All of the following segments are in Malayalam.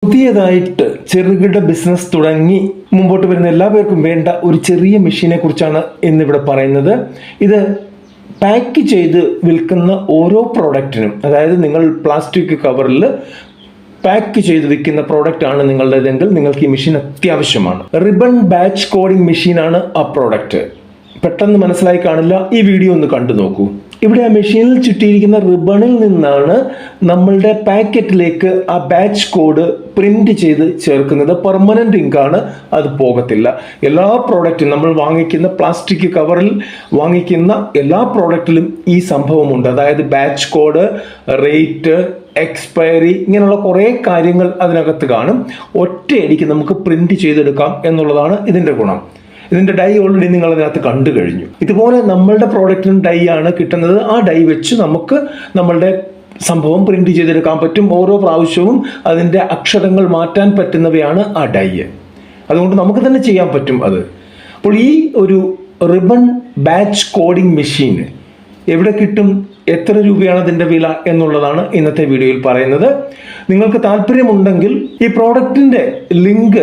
പുതിയതായിട്ട് ചെറുകിട ബിസിനസ് തുടങ്ങി മുമ്പോട്ട് വരുന്ന എല്ലാവർക്കും വേണ്ട ഒരു ചെറിയ മെഷീനെ കുറിച്ചാണ് ഇന്നിവിടെ പറയുന്നത്. ഇത് പാക്ക് ചെയ്ത് വിൽക്കുന്ന ഓരോ പ്രോഡക്റ്റിനും, അതായത് നിങ്ങൾ പ്ലാസ്റ്റിക് കവറിൽ പാക്ക് ചെയ്ത് വിൽക്കുന്ന പ്രോഡക്റ്റ് ആണ് നിങ്ങളുടേതെങ്കിൽ നിങ്ങൾക്ക് ഈ മെഷീൻ അത്യാവശ്യമാണ്. റിബൺ ബാച്ച് കോഡിംഗ് മെഷീനാണ് ആ പ്രോഡക്റ്റ്. പെട്ടെന്ന് മനസ്സിലായി കാണില്ല, ഈ വീഡിയോ ഒന്ന് കണ്ടു നോക്കൂ. ഇവിടെ ആ മെഷീനിൽ ചുറ്റിയിരിക്കുന്ന റിബണിൽ നിന്നാണ് നമ്മളുടെ പാക്കറ്റിലേക്ക് ആ ബാച്ച് കോഡ് പ്രിന്റ് ചെയ്ത് ചേർക്കുന്നത്. പെർമനന്റ് ഇങ്കാണ്, അത് പോകത്തില്ല. എല്ലാ പ്രോഡക്റ്റും നമ്മൾ വാങ്ങിക്കുന്ന പ്ലാസ്റ്റിക് കവറിൽ വാങ്ങിക്കുന്ന എല്ലാ പ്രോഡക്റ്റിലും ഈ സംഭവമുണ്ട്. അതായത് ബാച്ച് കോഡ്, റേറ്റ്, എക്സ്പയറി, ഇങ്ങനെയുള്ള കുറേ കാര്യങ്ങൾ അതിനകത്ത് കാണും. ഒറ്റയടിക്ക് നമുക്ക് പ്രിന്റ് ചെയ്തെടുക്കാം എന്നുള്ളതാണ് ഇതിൻ്റെ ഗുണം. ഇതിൻ്റെ ഡൈ ഓൾറെഡി നിങ്ങൾ അതിനകത്ത് കണ്ടു കഴിഞ്ഞു. ഇതുപോലെ നമ്മളുടെ പ്രോഡക്റ്റിന് ഡൈ ആണ് കിട്ടുന്നത്. ആ ഡൈ വെച്ച് നമുക്ക് നമ്മളുടെ സംഭവം പ്രിന്റ് ചെയ്തെടുക്കാൻ പറ്റും. ഓരോ പ്രാവശ്യവും അതിൻ്റെ അക്ഷരങ്ങൾ മാറ്റാൻ പറ്റുന്നവയാണ് ആ ഡൈ. അതുകൊണ്ട് നമുക്ക് തന്നെ ചെയ്യാൻ പറ്റും അത്. അപ്പോൾ ഈ ഒരു റിബൺ ബാച്ച് കോഡിംഗ് മെഷീൻ എവിടെ കിട്ടും, എത്ര രൂപയാണ് അതിൻ്റെ വില എന്നുള്ളതാണ് ഇന്നത്തെ വീഡിയോയിൽ പറയുന്നത്. നിങ്ങൾക്ക് താല്പര്യമുണ്ടെങ്കിൽ ഈ പ്രോഡക്റ്റിൻ്റെ ലിങ്ക്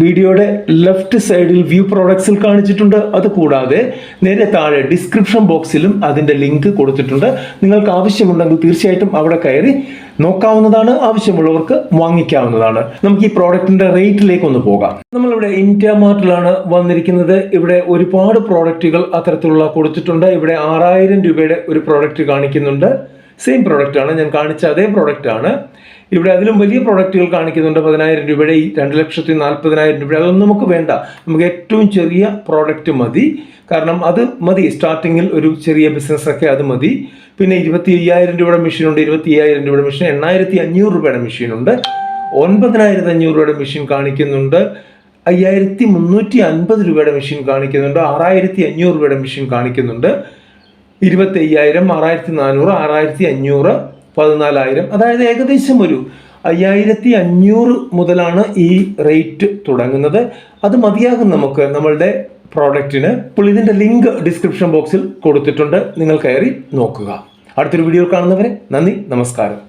വീഡിയോയുടെ ലെഫ്റ്റ് സൈഡിൽ വ്യൂ പ്രോഡക്ട്സിൽ കാണിച്ചിട്ടുണ്ട്. അതുകൂടാതെ നേരെ താഴെ ഡിസ്ക്രിപ്ഷൻ ബോക്സിലും അതിൻ്റെ ലിങ്ക് കൊടുത്തിട്ടുണ്ട്. നിങ്ങൾക്ക് ആവശ്യമുണ്ടെങ്കിൽ തീർച്ചയായിട്ടും അവിടെ കയറി നോക്കാവുന്നതാണ്. ആവശ്യമുള്ളവർക്ക് വാങ്ങിക്കാവുന്നതാണ്. നമുക്ക് ഈ പ്രോഡക്റ്റിന്റെ റേറ്റിലേക്ക് ഒന്ന് പോകാം. നമ്മളിവിടെ ഇന്ത്യ മാർട്ടിലാണ് വന്നിരിക്കുന്നത്. ഇവിടെ ഒരുപാട് പ്രോഡക്റ്റുകൾ അത്തരത്തിലുള്ള കൊടുത്തിട്ടുണ്ട്. ഇവിടെ 6000 രൂപയുടെ ഒരു പ്രോഡക്റ്റ് കാണിക്കുന്നുണ്ട്. സെയിം പ്രോഡക്റ്റ് ആണ്, ഞാൻ കാണിച്ച അതേ പ്രോഡക്റ്റ് ആണ്. ഇവിടെ അതിലും വലിയ പ്രോഡക്റ്റുകൾ കാണിക്കുന്നുണ്ട്. 10000 രൂപയുടെ, ഈ 2,40,000 രൂപയുടെ. അതൊന്നും നമുക്ക് വേണ്ട. നമുക്ക് ഏറ്റവും ചെറിയ പ്രോഡക്റ്റ് മതി. കാരണം അത് മതി സ്റ്റാർട്ടിങ്ങിൽ, ഒരു ചെറിയ ബിസിനസ്സൊക്കെ അത് മതി. പിന്നെ 25,000 രൂപയുടെ മെഷീനുണ്ട്, 25,000 രൂപയുടെ മെഷീൻ, 8,500 രൂപയുടെ മെഷീനുണ്ട്, 9,500 രൂപയുടെ മെഷീൻ കാണിക്കുന്നുണ്ട്, 5,350 രൂപയുടെ മെഷീൻ കാണിക്കുന്നുണ്ട്, 6,500 രൂപയുടെ മെഷീൻ കാണിക്കുന്നുണ്ട്, 25,000, 6,400, 6,500, 14,000. അതായത് ഏകദേശം ഒരു 5,500 മുതലാണ് ഈ റേറ്റ് തുടങ്ങുന്നത്. അത് മതിയാകും നമുക്ക് നമ്മളുടെ പ്രോഡക്റ്റിന്. അപ്പോൾ ഇതിൻ്റെ ലിങ്ക് ഡിസ്ക്രിപ്ഷൻ ബോക്സിൽ കൊടുത്തിട്ടുണ്ട്, നിങ്ങൾ കയറി നോക്കുക. അടുത്തൊരു വീഡിയോ കാണുന്നവരെ നന്ദി, നമസ്കാരം.